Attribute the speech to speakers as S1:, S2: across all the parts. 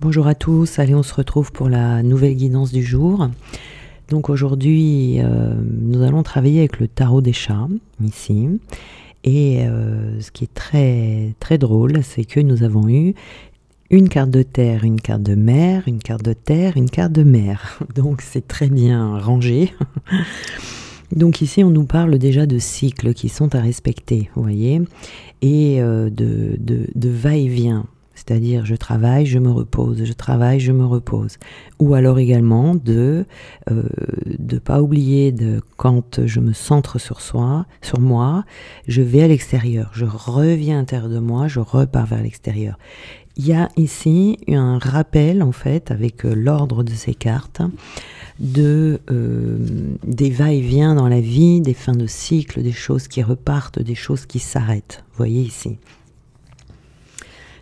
S1: Bonjour à tous, allez on se retrouve pour la nouvelle guidance du jour. Donc aujourd'hui nous allons travailler avec le tarot des chats ici et ce qui est très drôle, c'est que nous avons eu une carte de terre, une carte de mer, une carte de terre, une carte de mer. Donc c'est très bien rangé. Donc ici on nous parle déjà de cycles qui sont à respecter, vous voyez, et de va-et-vient. C'est-à-dire je travaille, je me repose, je travaille, je me repose. Ou alors également de pas oublier de quand je me centre sur moi, je vais à l'extérieur, je reviens à l'intérieur de moi, je repars vers l'extérieur. Il y a ici un rappel en fait avec l'ordre de ces cartes des va-et-vient dans la vie, des fins de cycle, des choses qui repartent, des choses qui s'arrêtent. Vous voyez ici.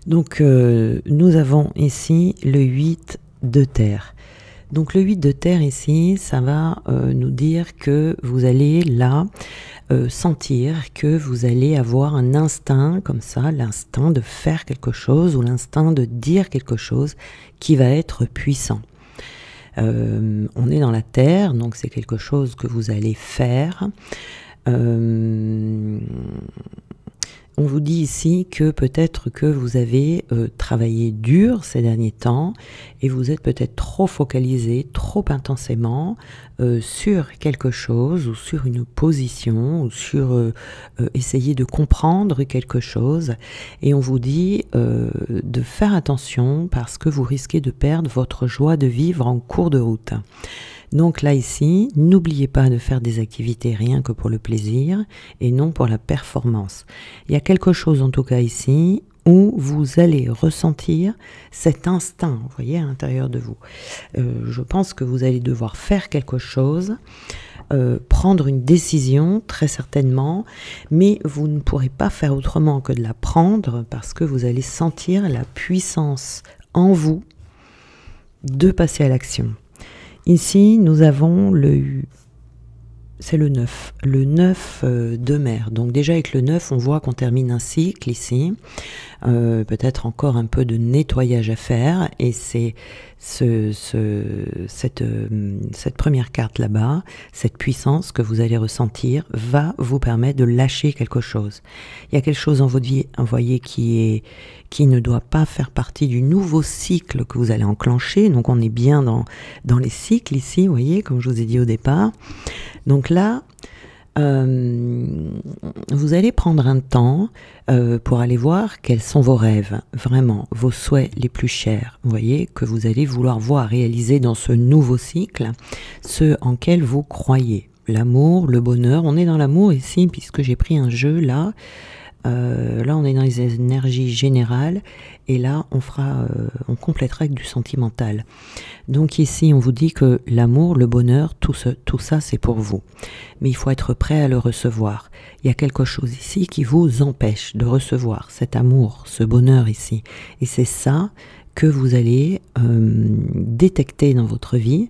S1: Donc nous avons ici le 8 de terre. Donc le 8 de terre ici, ça va nous dire que vous allez là sentir que vous allez avoir un instinct comme ça, l'instinct de faire quelque chose ou l'instinct de dire quelque chose qui va être puissant. On est dans la terre, donc c'est quelque chose que vous allez faire. On vous dit ici que peut-être que vous avez travaillé dur ces derniers temps et vous êtes peut-être trop focalisé, trop intensément sur quelque chose ou sur une position ou sur essayer de comprendre quelque chose. Et on vous dit de faire attention parce que vous risquez de perdre votre joie de vivre en cours de route. Donc là ici, n'oubliez pas de faire des activités rien que pour le plaisir et non pour la performance. Il y a quelque chose en tout cas ici où vous allez ressentir cet instinct, vous voyez, à l'intérieur de vous. Je pense que vous allez devoir faire quelque chose, prendre une décision très certainement, mais vous ne pourrez pas faire autrement que de la prendre parce que vous allez sentir la puissance en vous de passer à l'action. Ici, nous avons c'est le 9 de mer. Donc déjà avec le 9, on voit qu'on termine un cycle ici. Peut-être encore un peu de nettoyage à faire. Et c'est cette première carte là-bas, cette puissance que vous allez ressentir, va vous permettre de lâcher quelque chose. Il y a quelque chose en votre vie, vous voyez, qui ne doit pas faire partie du nouveau cycle que vous allez enclencher. Donc on est bien dans les cycles ici, vous voyez, comme je vous ai dit au départ. Donc là, vous allez prendre un temps pour aller voir quels sont vos rêves, vraiment, vos souhaits les plus chers, vous voyez, que vous allez vouloir voir réaliser dans ce nouveau cycle, ceux en quels vous croyez. L'amour, le bonheur, on est dans l'amour ici, puisque j'ai pris un jeu là. Là on est dans les énergies générales et là on complétera avec du sentimental. Donc ici on vous dit que l'amour, le bonheur, tout ça c'est pour vous, mais il faut être prêt à le recevoir. Il y a quelque chose ici qui vous empêche de recevoir cet amour, ce bonheur ici, et c'est ça que vous allez détecter dans votre vie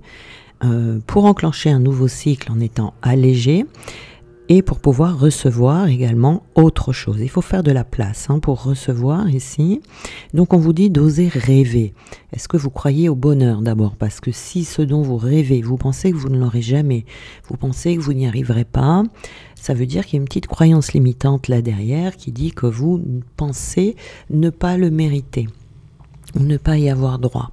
S1: pour enclencher un nouveau cycle en étant allégé. Et pour pouvoir recevoir également autre chose. Il faut faire de la place pour recevoir ici. Donc on vous dit d'oser rêver. Est-ce que vous croyez au bonheur d'abord? Parce que si ce dont vous rêvez, vous pensez que vous ne l'aurez jamais, vous pensez que vous n'y arriverez pas, ça veut dire qu'il y a une petite croyance limitante là derrière qui dit que vous pensez ne pas le mériter ou ne pas y avoir droit.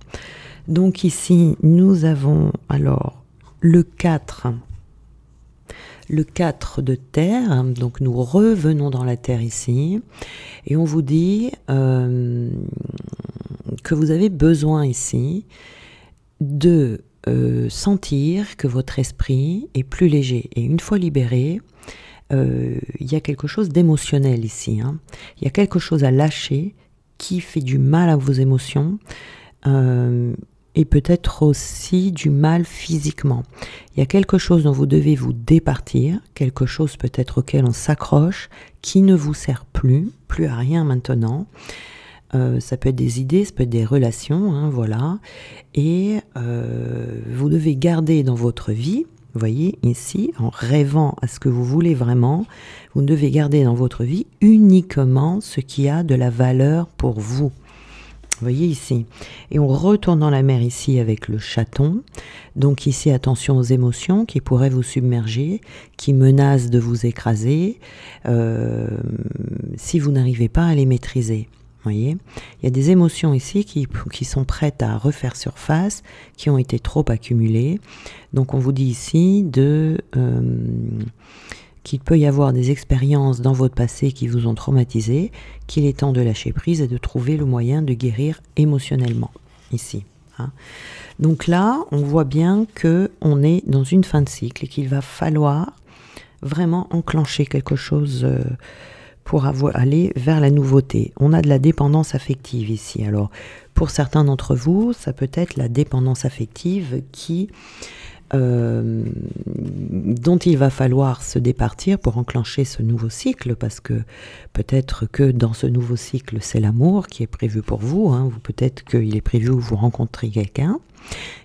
S1: Donc ici, nous avons alors le 4. Le 4 de terre, donc nous revenons dans la terre ici, et on vous dit que vous avez besoin ici de sentir que votre esprit est plus léger. Et une fois libéré, il y a quelque chose d'émotionnel ici. Il y a quelque chose à lâcher qui fait du mal à vos émotions. Et peut-être aussi du mal physiquement. Il y a quelque chose dont vous devez vous départir, quelque chose peut-être auquel on s'accroche, qui ne vous sert plus à rien maintenant. Ça peut être des idées, ça peut être des relations, voilà. Et vous devez garder dans votre vie, vous voyez ici, en rêvant à ce que vous voulez vraiment, vous devez garder dans votre vie uniquement ce qui a de la valeur pour vous. Vous voyez ici. Et on retourne dans la mer ici avec le chaton. Donc ici, attention aux émotions qui pourraient vous submerger, qui menacent de vous écraser si vous n'arrivez pas à les maîtriser. Vous voyez, il y a des émotions ici qui sont prêtes à refaire surface, qui ont été trop accumulées. Donc on vous dit ici qu'il peut y avoir des expériences dans votre passé qui vous ont traumatisé, qu'il est temps de lâcher prise et de trouver le moyen de guérir émotionnellement, ici. Hein. Donc là, on voit bien qu'on est dans une fin de cycle et qu'il va falloir vraiment enclencher quelque chose pour aller vers la nouveauté. On a de la dépendance affective ici. Alors, pour certains d'entre vous, ça peut être la dépendance affective dont il va falloir se départir pour enclencher ce nouveau cycle, parce que peut-être que dans ce nouveau cycle, c'est l'amour qui est prévu pour vous, hein, ou peut-être qu'il est prévu que vous rencontrez quelqu'un,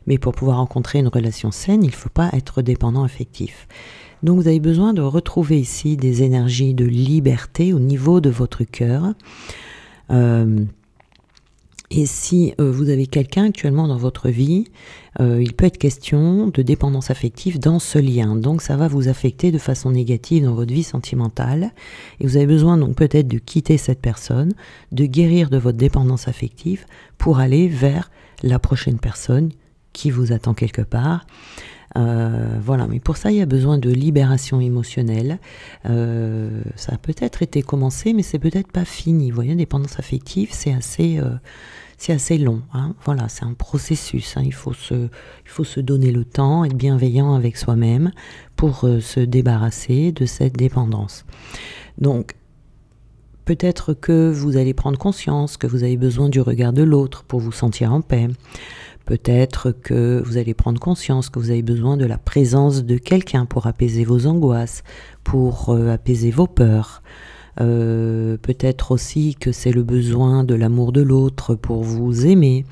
S1: mais pour pouvoir rencontrer une relation saine, il ne faut pas être dépendant affectif. Donc vous avez besoin de retrouver ici des énergies de liberté au niveau de votre cœur. Et si vous avez quelqu'un actuellement dans votre vie, il peut être question de dépendance affective dans ce lien. Donc ça va vous affecter de façon négative dans votre vie sentimentale. Et vous avez besoin donc peut-être de quitter cette personne, de guérir de votre dépendance affective pour aller vers la prochaine personne qui vous attend quelque part. Voilà, mais pour ça il y a besoin de libération émotionnelle. Ça a peut-être été commencé, mais c'est peut-être pas fini. Vous voyez, dépendance affective, c'est assez long. Hein. Voilà, c'est un processus. Hein. Il faut se donner le temps, être bienveillant avec soi-même pour se débarrasser de cette dépendance. Donc, peut-être que vous allez prendre conscience que vous avez besoin du regard de l'autre pour vous sentir en paix. Peut-être que vous allez prendre conscience que vous avez besoin de la présence de quelqu'un pour apaiser vos angoisses, pour apaiser vos peurs. Peut-être aussi que c'est le besoin de l'amour de l'autre pour vous aimer.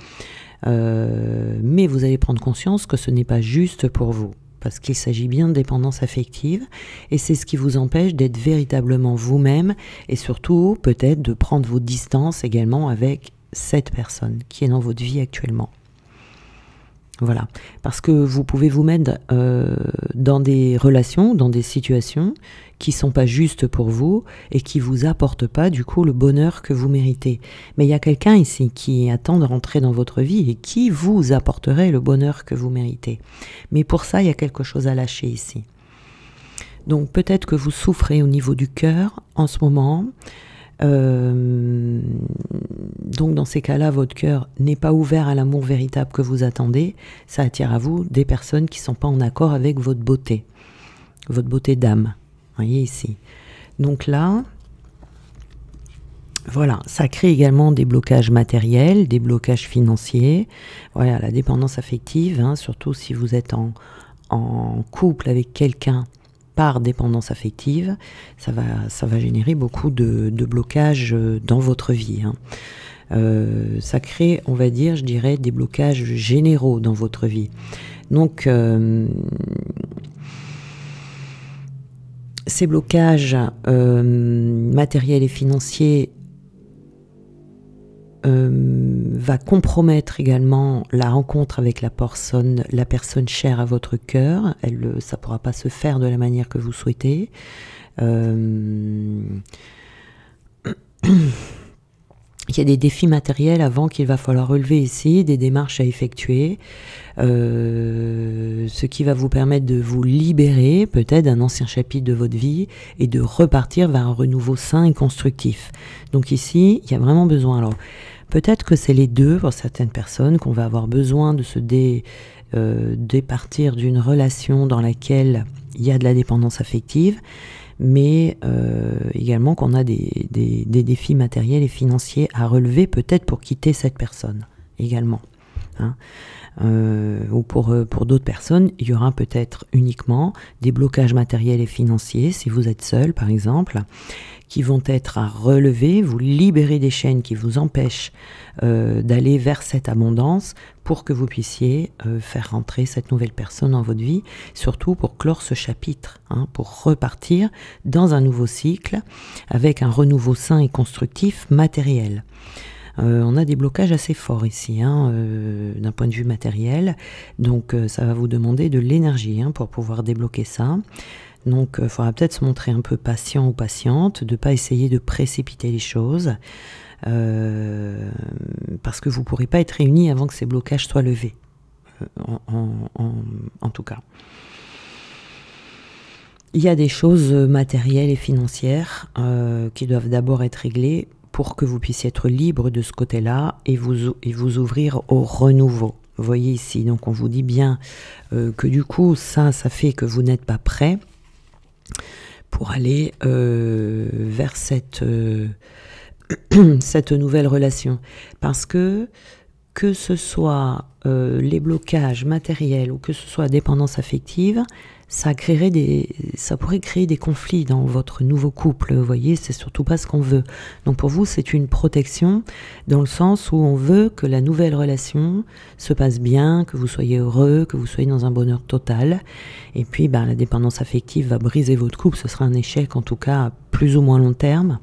S1: Mais vous allez prendre conscience que ce n'est pas juste pour vous, parce qu'il s'agit bien de dépendance affective, et c'est ce qui vous empêche d'être véritablement vous-même, et surtout peut-être de prendre vos distances également avec cette personne qui est dans votre vie actuellement. Voilà, parce que vous pouvez vous mettre dans des relations, dans des situations qui sont pas justes pour vous et qui vous apportent pas du coup le bonheur que vous méritez. Mais il y a quelqu'un ici qui attend de rentrer dans votre vie et qui vous apporterait le bonheur que vous méritez. Mais pour ça, il y a quelque chose à lâcher ici. Donc peut-être que vous souffrez au niveau du cœur en ce moment. Donc dans ces cas-là, votre cœur n'est pas ouvert à l'amour véritable que vous attendez. Ça attire à vous des personnes qui ne sont pas en accord avec votre beauté d'âme. Voyez ici. Donc là, voilà, ça crée également des blocages matériels, des blocages financiers. Voilà, la dépendance affective, hein, surtout si vous êtes en couple avec quelqu'un par dépendance affective, ça va générer beaucoup de blocages dans votre vie. Hein. Ça crée, on va dire, je dirais, des blocages généraux dans votre vie. Donc, ces blocages matériels et financiers va compromettre également la rencontre avec la personne chère à votre cœur. Ça ne pourra pas se faire de la manière que vous souhaitez. Il y a des défis matériels avant qu'il va falloir relever ici, des démarches à effectuer, ce qui va vous permettre de vous libérer peut-être d'un ancien chapitre de votre vie et de repartir vers un renouveau sain et constructif. Donc ici, il y a vraiment besoin. Alors, peut-être que c'est les deux pour certaines personnes qu'on va avoir besoin de se départir d'une relation dans laquelle il y a de la dépendance affective, mais également qu'on a des défis matériels et financiers à relever peut-être pour quitter cette personne également. Hein. Ou pour d'autres personnes, il y aura peut-être uniquement des blocages matériels et financiers, si vous êtes seul par exemple, qui vont être à relever, vous libérer des chaînes qui vous empêchent d'aller vers cette abondance pour que vous puissiez faire rentrer cette nouvelle personne dans votre vie, surtout pour clore ce chapitre, hein, pour repartir dans un nouveau cycle avec un renouveau sain et constructif matériel. On a des blocages assez forts ici, hein, d'un point de vue matériel. Donc ça va vous demander de l'énergie hein, pour pouvoir débloquer ça. Donc il faudra peut-être se montrer un peu patient ou patiente, de ne pas essayer de précipiter les choses. Parce que vous ne pourrez pas être réunis avant que ces blocages soient levés. En tout cas. Il y a des choses matérielles et financières qui doivent d'abord être réglées pour que vous puissiez être libre de ce côté-là et vous ouvrir au renouveau. Vous voyez ici, donc on vous dit bien que du coup, ça fait que vous n'êtes pas prêt pour aller vers cette nouvelle relation. Parce que ce soit les blocages matériels ou que ce soit la dépendance affective, ça pourrait créer des conflits dans votre nouveau couple. Vous voyez, c'est surtout pas ce qu'on veut. Donc pour vous, c'est une protection dans le sens où on veut que la nouvelle relation se passe bien, que vous soyez heureux, que vous soyez dans un bonheur total. Et puis, la dépendance affective va briser votre couple. Ce sera un échec, en tout cas, à plus ou moins long terme.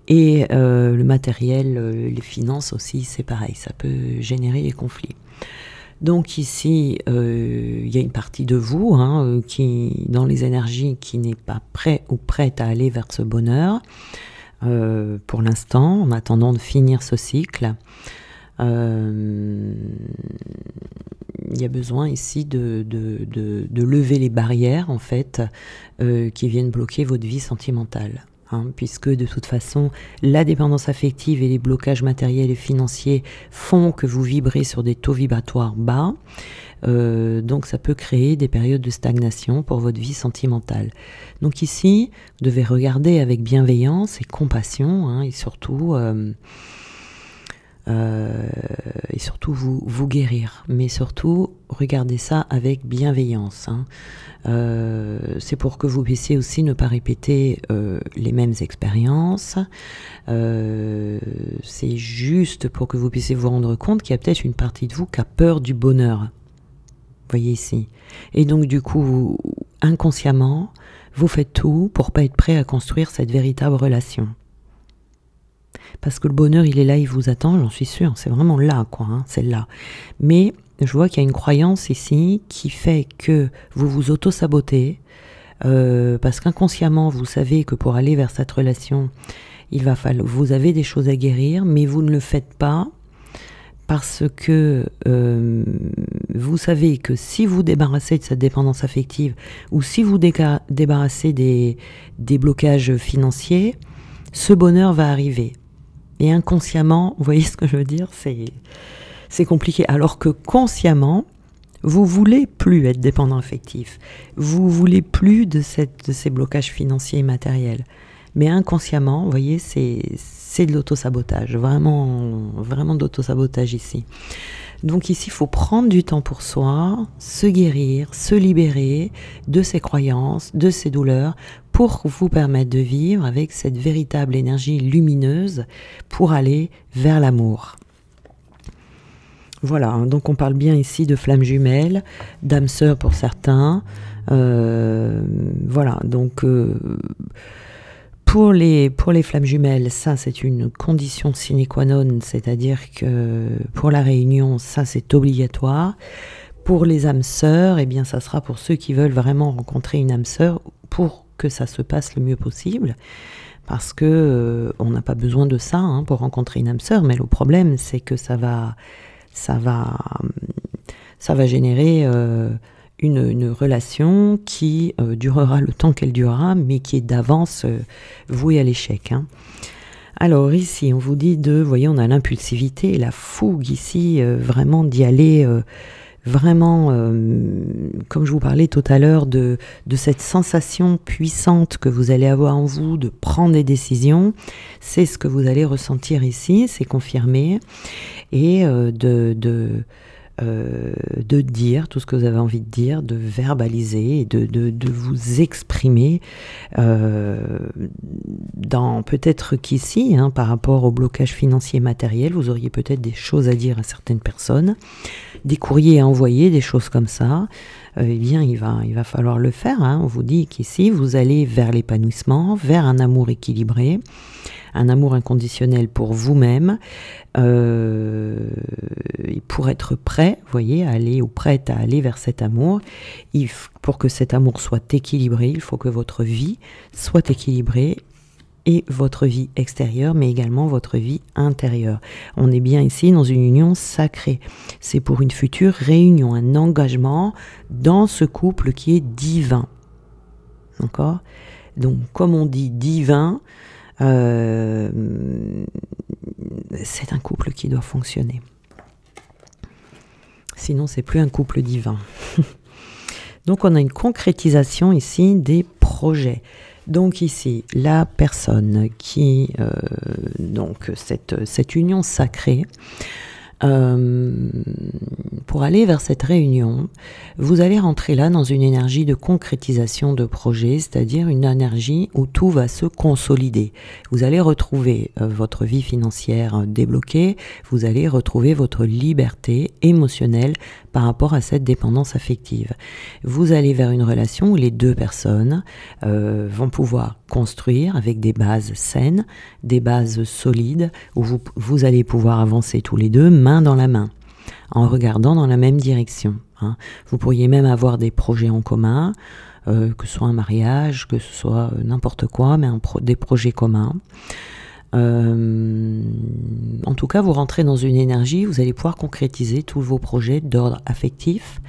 S1: Et le matériel, les finances aussi, c'est pareil. Ça peut générer des conflits. Donc ici, il y a une partie de vous qui, dans les énergies, qui n'est pas prêt ou prête à aller vers ce bonheur pour l'instant, en attendant de finir ce cycle. Il y a besoin ici de lever les barrières en fait qui viennent bloquer votre vie sentimentale. Puisque de toute façon, la dépendance affective et les blocages matériels et financiers font que vous vibrez sur des taux vibratoires bas. Donc ça peut créer des périodes de stagnation pour votre vie sentimentale. Donc ici, vous devez regarder avec bienveillance et compassion, et surtout vous guérir. Mais surtout, regardez ça avec bienveillance. C'est pour que vous puissiez aussi ne pas répéter les mêmes expériences. C'est juste pour que vous puissiez vous rendre compte qu'il y a peut-être une partie de vous qui a peur du bonheur. Vous voyez ici. Et donc du coup, inconsciemment, vous faites tout pour pas être prêt à construire cette véritable relation. Parce que le bonheur, il est là, il vous attend, j'en suis sûre. C'est vraiment là, c'est là. Mais je vois qu'il y a une croyance ici qui fait que vous vous auto-sabotez, parce qu'inconsciemment, vous savez que pour aller vers cette relation, vous avez des choses à guérir, mais vous ne le faites pas parce que vous savez que si vous débarrassez de cette dépendance affective ou si vous débarrassez des blocages financiers, ce bonheur va arriver. Et inconsciemment, vous voyez ce que je veux dire, c'est compliqué. Alors que consciemment, vous voulez plus être dépendant affectif. Vous voulez plus de ces blocages financiers et matériels. Mais inconsciemment, vous voyez, c'est de l'autosabotage. Vraiment, vraiment d'autosabotage ici. Donc ici, il faut prendre du temps pour soi, se guérir, se libérer de ses croyances, de ses douleurs, pour vous permettre de vivre avec cette véritable énergie lumineuse pour aller vers l'amour. Voilà, donc on parle bien ici de flammes jumelles, d'âmes sœurs pour certains. Voilà, donc pour les flammes jumelles, ça c'est une condition sine qua non, c'est-à-dire que pour la réunion, ça c'est obligatoire. Pour les âmes sœurs, eh bien ça sera pour ceux qui veulent vraiment rencontrer une âme sœur pour que ça se passe le mieux possible, parce que on n'a pas besoin de ça pour rencontrer une âme sœur, mais le problème c'est que ça va générer une relation qui durera le temps qu'elle durera, mais qui est d'avance vouée à l'échec. Alors ici, on vous dit vous voyez, on a l'impulsivité, la fougue ici, vraiment d'y aller, vraiment, comme je vous parlais tout à l'heure, de cette sensation puissante que vous allez avoir en vous de prendre des décisions. C'est ce que vous allez ressentir ici, c'est confirmé, et de dire tout ce que vous avez envie de dire, de verbaliser, et de vous exprimer dans peut-être qu'ici, par rapport au blocage financier et matériel, vous auriez peut-être des choses à dire à certaines personnes, des courriers à envoyer, des choses comme ça. Eh bien, il va falloir le faire. On vous dit qu'ici, vous allez vers l'épanouissement, vers un amour équilibré, un amour inconditionnel pour vous-même, pour être prêt, vous voyez, à aller ou prête à aller vers cet amour. Pour que cet amour soit équilibré, il faut que votre vie soit équilibrée, et votre vie extérieure, mais également votre vie intérieure. On est bien ici dans une union sacrée. C'est pour une future réunion, un engagement dans ce couple qui est divin. D'accord ? Donc, comme on dit divin, c'est un couple qui doit fonctionner. Sinon, c'est plus un couple divin. Donc, on a une concrétisation ici des projets. Donc ici, la personne qui, donc cette union sacrée, pour aller vers cette réunion, vous allez rentrer là dans une énergie de concrétisation de projet, c'est-à-dire une énergie où tout va se consolider. Vous allez retrouver votre vie financière débloquée, vous allez retrouver votre liberté émotionnelle par rapport à cette dépendance affective. Vous allez vers une relation où les deux personnes vont pouvoir construire avec des bases saines, des bases solides, où vous allez pouvoir avancer tous les deux, main dans la main, en regardant dans la même direction. Hein. Vous pourriez même avoir des projets en commun, que ce soit un mariage, que ce soit n'importe quoi, mais des projets communs. En tout cas, vous rentrez dans une énergie, vous allez pouvoir concrétiser tous vos projets d'ordre affectif.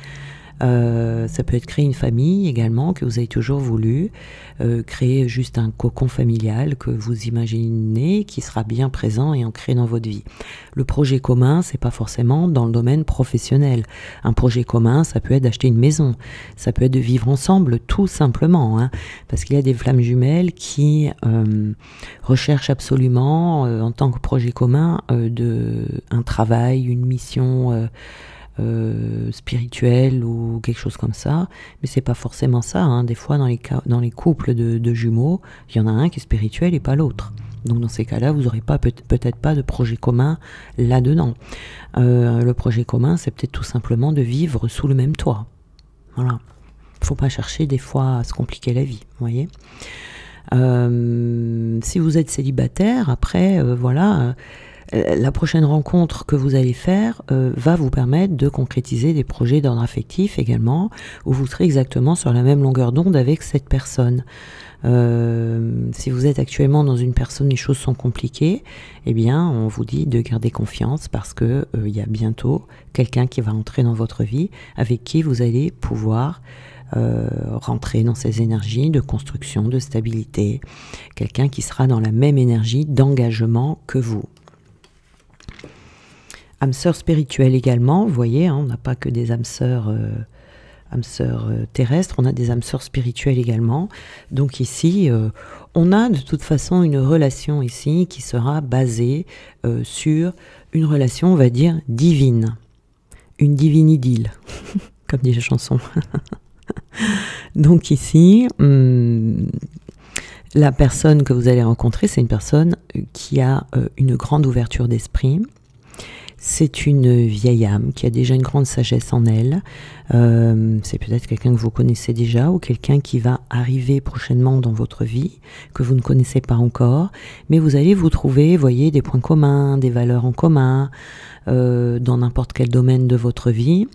S1: Ça peut être créer une famille également que vous avez toujours voulu, créer juste un cocon familial que vous imaginez qui sera bien présent et ancré dans votre vie. Le projet commun, c'est pas forcément dans le domaine professionnel. Un projet commun, ça peut être d'acheter une maison, ça peut être de vivre ensemble tout simplement, hein, parce qu'il y a des flammes jumelles qui recherchent absolument en tant que projet commun un travail, une mission spirituel ou quelque chose comme ça, mais c'est pas forcément ça, hein. Des fois dans les couples de jumeaux, il y en a un qui est spirituel et pas l'autre. Donc dans ces cas-là, vous n'aurez peut-être pas de projet commun là-dedans. Le projet commun, c'est peut-être tout simplement de vivre sous le même toit. Voilà. Faut pas chercher des fois à se compliquer la vie, vous voyez. Si vous êtes célibataire, après, la prochaine rencontre que vous allez faire va vous permettre de concrétiser des projets d'ordre affectif également, où vous serez exactement sur la même longueur d'onde avec cette personne. Si vous êtes actuellement dans une personne, les choses sont compliquées, eh bien, on vous dit de garder confiance parce que il y a bientôt quelqu'un qui va entrer dans votre vie, avec qui vous allez pouvoir rentrer dans ces énergies de construction, de stabilité, quelqu'un qui sera dans la même énergie d'engagement que vous. Âme sœur spirituelle également, vous voyez, hein, on n'a pas que des âmes sœurs terrestres, on a des âmes sœurs spirituelles également. Donc ici, on a de toute façon une relation ici qui sera basée sur une relation, on va dire, divine. Une divine idylle, comme dit la chanson. Donc ici, la personne que vous allez rencontrer, c'est une personne qui a une grande ouverture d'esprit. C'est une vieille âme qui a déjà une grande sagesse en elle. C'est peut-être quelqu'un que vous connaissez déjà ou quelqu'un qui va arriver prochainement dans votre vie, que vous ne connaissez pas encore. Mais vous allez vous trouver, voyez, des points communs, des valeurs en commun, dans n'importe quel domaine de votre vie.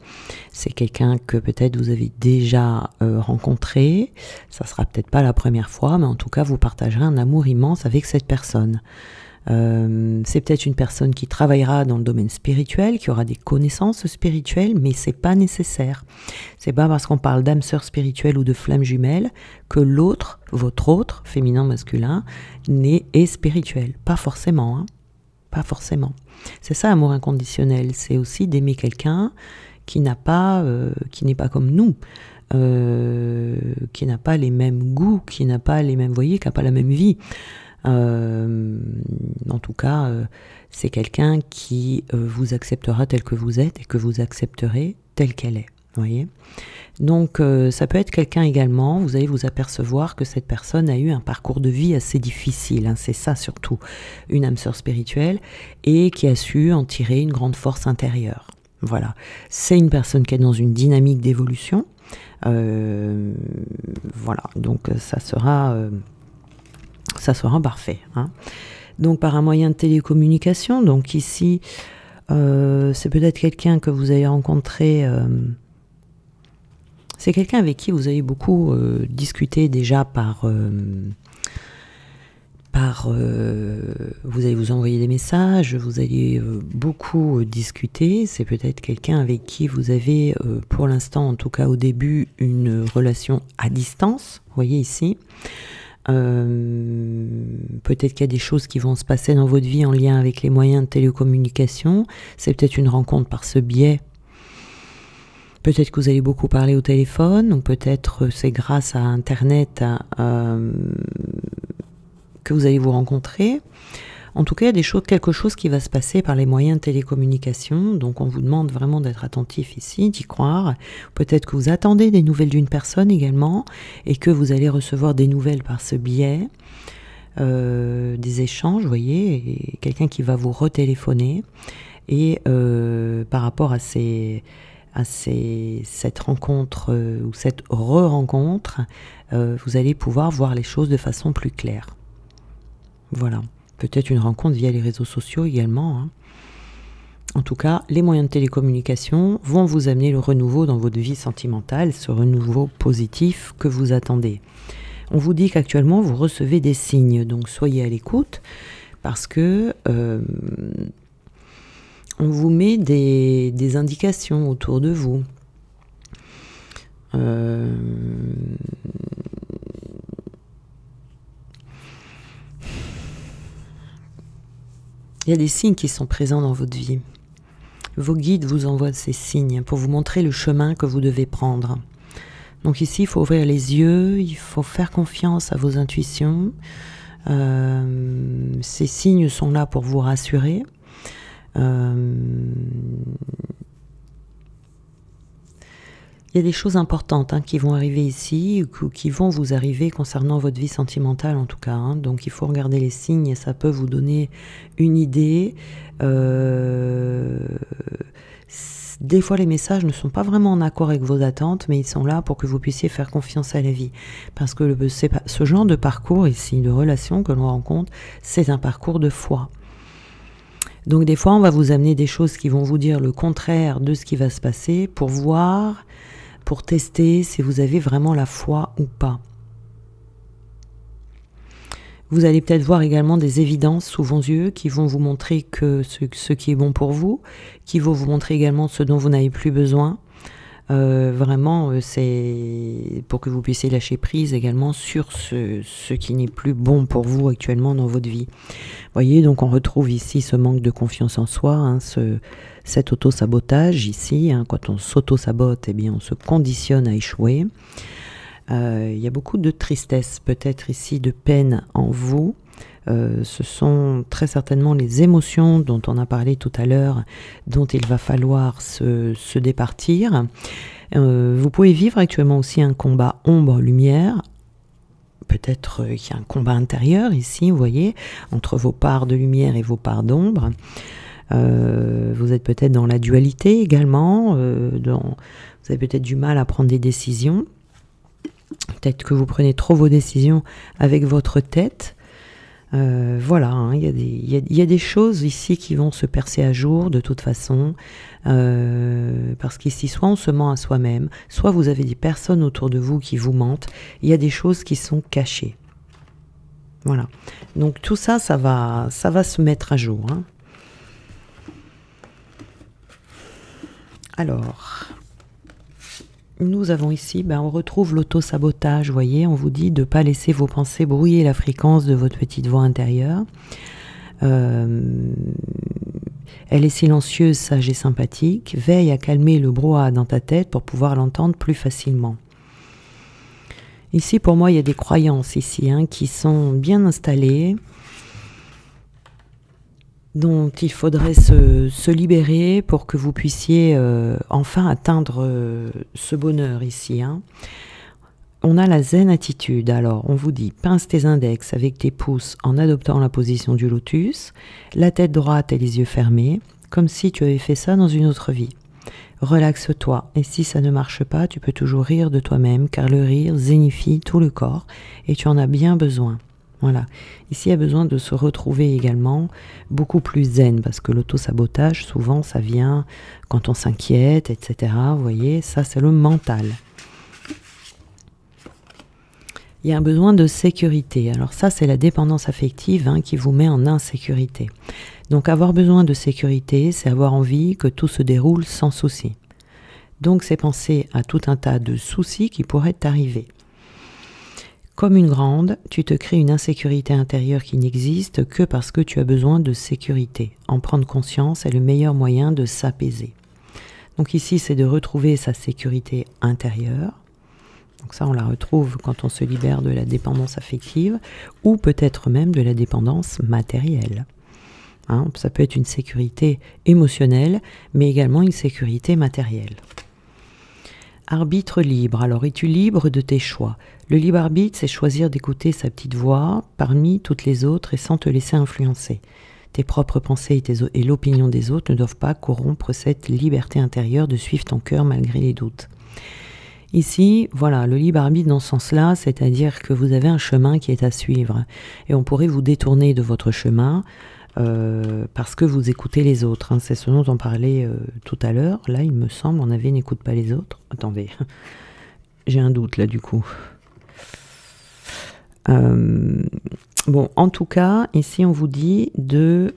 S1: C'est quelqu'un que peut-être vous avez déjà rencontré. Ça sera peut-être pas la première fois, mais en tout cas, vous partagerez un amour immense avec cette personne. C'est peut-être une personne qui travaillera dans le domaine spirituel, qui aura des connaissances spirituelles, mais c'est pas nécessaire. C'est pas parce qu'on parle d'âme sœur spirituelle ou de flamme jumelle que l'autre, votre autre, féminin, masculin, est spirituel. Pas forcément, hein. Pas forcément. C'est ça, amour inconditionnel. C'est aussi d'aimer quelqu'un qui n'est pas comme nous. Qui n'a pas les mêmes goûts, qui n'a pas les mêmes, vous voyez, qui n'a pas la même vie. En tout cas, c'est quelqu'un qui vous acceptera tel que vous êtes et que vous accepterez tel qu'elle est. Voyez. Donc ça peut être quelqu'un également, vous allez vous apercevoir que cette personne a eu un parcours de vie assez difficile, hein, c'est ça surtout, une âme sœur spirituelle, et qui a su en tirer une grande force intérieure. Voilà, c'est une personne qui est dans une dynamique d'évolution. Voilà, donc ça sera parfait, hein. Donc par un moyen de télécommunication. Donc ici, c'est peut-être quelqu'un que vous avez rencontré. C'est quelqu'un avec qui vous avez beaucoup discuté déjà vous allez vous envoyer des messages, vous allez beaucoup discuter. C'est peut-être quelqu'un avec qui vous avez, pour l'instant, en tout cas au début, une relation à distance. Vous voyez ici. Peut-être qu'il y a des choses qui vont se passer dans votre vie en lien avec les moyens de télécommunication. C'est peut-être une rencontre par ce biais. Peut-être que vous allez beaucoup parler au téléphone, ou peut-être c'est grâce à Internet que vous allez vous rencontrer. En tout cas, il y a quelque chose qui va se passer par les moyens de télécommunication. Donc on vous demande vraiment d'être attentif ici, d'y croire. Peut-être que vous attendez des nouvelles d'une personne également, et que vous allez recevoir des nouvelles par ce biais, des échanges, vous voyez, quelqu'un qui va vous retéléphoner. Et par rapport à cette rencontre ou cette re-rencontre, vous allez pouvoir voir les choses de façon plus claire. Voilà. Peut-être une rencontre via les réseaux sociaux également. Hein. En tout cas, les moyens de télécommunication vont vous amener le renouveau dans votre vie sentimentale, ce renouveau positif que vous attendez. On vous dit qu'actuellement, vous recevez des signes, donc soyez à l'écoute, parce que on vous met des indications autour de vous. Il y a des signes qui sont présents dans votre vie. Vos guides vous envoient ces signes pour vous montrer le chemin que vous devez prendre. Donc ici, il faut ouvrir les yeux, il faut faire confiance à vos intuitions. Ces signes sont là pour vous rassurer. Il y a des choses importantes qui vont arriver ici, ou qui vont vous arriver concernant votre vie sentimentale en tout cas. Hein. Donc il faut regarder les signes et ça peut vous donner une idée. Des fois les messages ne sont pas vraiment en accord avec vos attentes, mais ils sont là pour que vous puissiez faire confiance à la vie. Parce que ce genre de parcours ici, de relation que l'on rencontre, c'est un parcours de foi. Donc des fois on va vous amener des choses qui vont vous dire le contraire de ce qui va se passer pour voir, pour tester si vous avez vraiment la foi ou pas. Vous allez peut-être voir également des évidences sous vos yeux qui vont vous montrer que ce qui est bon pour vous, qui vont vous montrer également ce dont vous n'avez plus besoin. Vraiment, c'est pour que vous puissiez lâcher prise également sur ce qui n'est plus bon pour vous actuellement dans votre vie. Vous voyez, donc on retrouve ici ce manque de confiance en soi, cet auto-sabotage ici. Quand on s'auto-sabote, eh bien, on se conditionne à échouer. Il y a beaucoup de tristesse, peut-être ici, de peine en vous. Ce sont très certainement les émotions dont on a parlé tout à l'heure, dont il va falloir se départir. Vous pouvez vivre actuellement aussi un combat ombre-lumière. Peut-être qu'il y a un combat intérieur ici, vous voyez, entre vos parts de lumière et vos parts d'ombre. Vous êtes peut-être dans la dualité également. Vous avez peut-être du mal à prendre des décisions. Peut-être que vous prenez trop vos décisions avec votre tête. Voilà, il y a des choses ici qui vont se percer à jour de toute façon, parce qu'ici soit on se ment à soi-même, soit vous avez des personnes autour de vous qui vous mentent. Il y a des choses qui sont cachées. Voilà, donc tout ça, ça va se mettre à jour. Hein. Alors, nous avons ici, on retrouve l'auto-sabotage, vous voyez, on vous dit de ne pas laisser vos pensées brouiller la fréquence de votre petite voix intérieure. Elle est silencieuse, sage et sympathique. Veille à calmer le brouhaha dans ta tête pour pouvoir l'entendre plus facilement. Ici, pour moi, il y a des croyances ici qui sont bien installées, dont il faudrait se libérer pour que vous puissiez enfin atteindre ce bonheur ici. On a la zen attitude. Alors, on vous dit, pince tes index avec tes pouces en adoptant la position du lotus, la tête droite et les yeux fermés, comme si tu avais fait ça dans une autre vie. Relaxe-toi, et si ça ne marche pas, tu peux toujours rire de toi-même, car le rire zénifie tout le corps, et tu en as bien besoin. Voilà. Ici, il y a besoin de se retrouver également beaucoup plus zen, parce que l'auto-sabotage, souvent, ça vient quand on s'inquiète, etc. Vous voyez, ça, c'est le mental. Il y a un besoin de sécurité. Alors ça, c'est la dépendance affective qui vous met en insécurité. Donc avoir besoin de sécurité, c'est avoir envie que tout se déroule sans souci. Donc c'est penser à tout un tas de soucis qui pourraient t'arriver. Comme une grande, tu te crées une insécurité intérieure qui n'existe que parce que tu as besoin de sécurité. En prendre conscience est le meilleur moyen de s'apaiser. Donc ici, c'est de retrouver sa sécurité intérieure. Donc ça, on la retrouve quand on se libère de la dépendance affective ou peut-être même de la dépendance matérielle. Ça peut être une sécurité émotionnelle, mais également une sécurité matérielle. Arbitre libre. Alors, es-tu libre de tes choix? Le libre arbitre, c'est choisir d'écouter sa petite voix parmi toutes les autres et sans te laisser influencer. Tes propres pensées et l'opinion des autres ne doivent pas corrompre cette liberté intérieure de suivre ton cœur malgré les doutes. Ici, voilà, le libre arbitre dans ce sens-là, c'est-à-dire que vous avez un chemin qui est à suivre. Et on pourrait vous détourner de votre chemin parce que vous écoutez les autres. C'est ce dont on parlait tout à l'heure. Là, il me semble, on avait « n'écoute pas les autres ». Attendez, j'ai un doute là du coup. Bon, en tout cas, ici, on vous dit de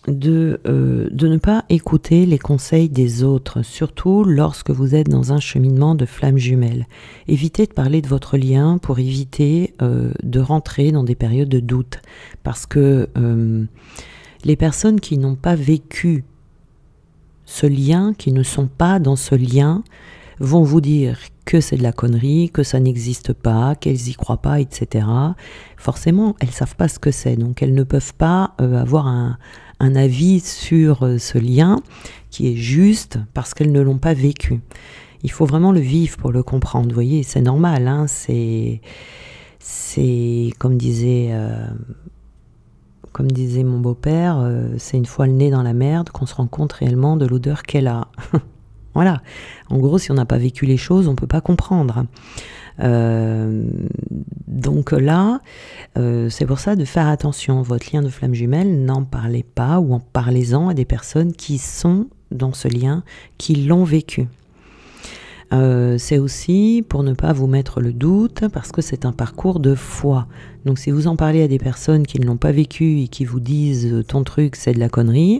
S1: ne pas écouter les conseils des autres, surtout lorsque vous êtes dans un cheminement de flammes jumelles. Évitez de parler de votre lien pour éviter de rentrer dans des périodes de doute. Parce que les personnes qui n'ont pas vécu ce lien, qui ne sont pas dans ce lien, vont vous dire que c'est de la connerie, que ça n'existe pas, qu'elles y croient pas, etc. Forcément, elles savent pas ce que c'est, donc elles ne peuvent pas avoir un avis sur ce lien qui est juste parce qu'elles ne l'ont pas vécu. Il faut vraiment le vivre pour le comprendre, vous voyez, c'est normal, c'est comme disait mon beau-père, c'est une fois le nez dans la merde qu'on se rend compte réellement de l'odeur qu'elle a. Voilà, en gros, si on n'a pas vécu les choses, on ne peut pas comprendre. Donc là, c'est pour ça de faire attention. Votre lien de flamme jumelle, n'en parlez pas ou en parlez-en à des personnes qui sont dans ce lien, qui l'ont vécu. C'est aussi pour ne pas vous mettre le doute, parce que c'est un parcours de foi. Donc si vous en parlez à des personnes qui ne l'ont pas vécu et qui vous disent « ton truc c'est de la connerie »,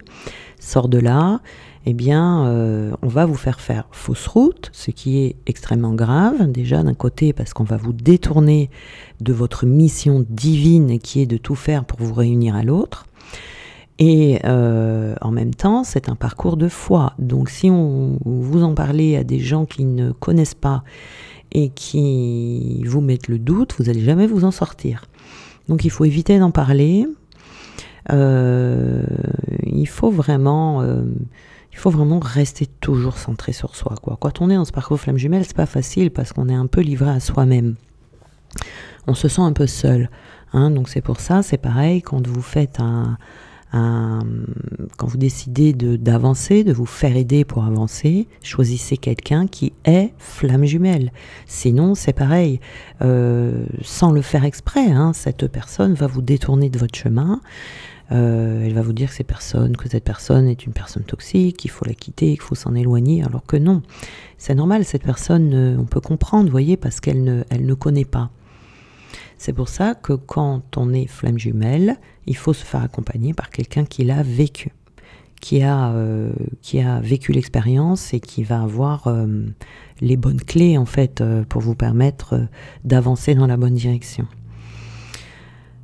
S1: sors de là, eh bien on va vous faire fausse route, ce qui est extrêmement grave, déjà d'un côté parce qu'on va vous détourner de votre mission divine qui est de tout faire pour vous réunir à l'autre. Et en même temps, c'est un parcours de foi. Donc si vous en parlez à des gens qui ne connaissent pas et qui vous mettent le doute, vous n'allez jamais vous en sortir. Donc il faut éviter d'en parler. Il faut vraiment rester toujours centré sur soi, quoi. Quand on est dans ce parcours flamme jumelle, c'est pas facile parce qu'on est un peu livré à soi-même. On se sent un peu seul. Donc c'est pour ça, c'est pareil, quand vous faites quand vous décidez d'avancer, de vous faire aider pour avancer, choisissez quelqu'un qui est flamme jumelle. Sinon, c'est pareil, sans le faire exprès, cette personne va vous détourner de votre chemin. Elle va vous dire que cette personne est une personne toxique, qu'il faut la quitter, qu'il faut s'en éloigner, alors que non. C'est normal, cette personne, on peut comprendre, vous voyez, parce qu'elle ne connaît pas. C'est pour ça que quand on est flamme jumelle, il faut se faire accompagner par quelqu'un qui l'a vécu, qui a vécu l'expérience et qui va avoir les bonnes clés en fait pour vous permettre d'avancer dans la bonne direction.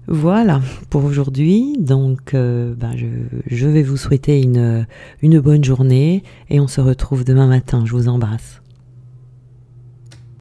S1: Voilà pour aujourd'hui, donc je vais vous souhaiter une bonne journée et on se retrouve demain matin. Je vous embrasse.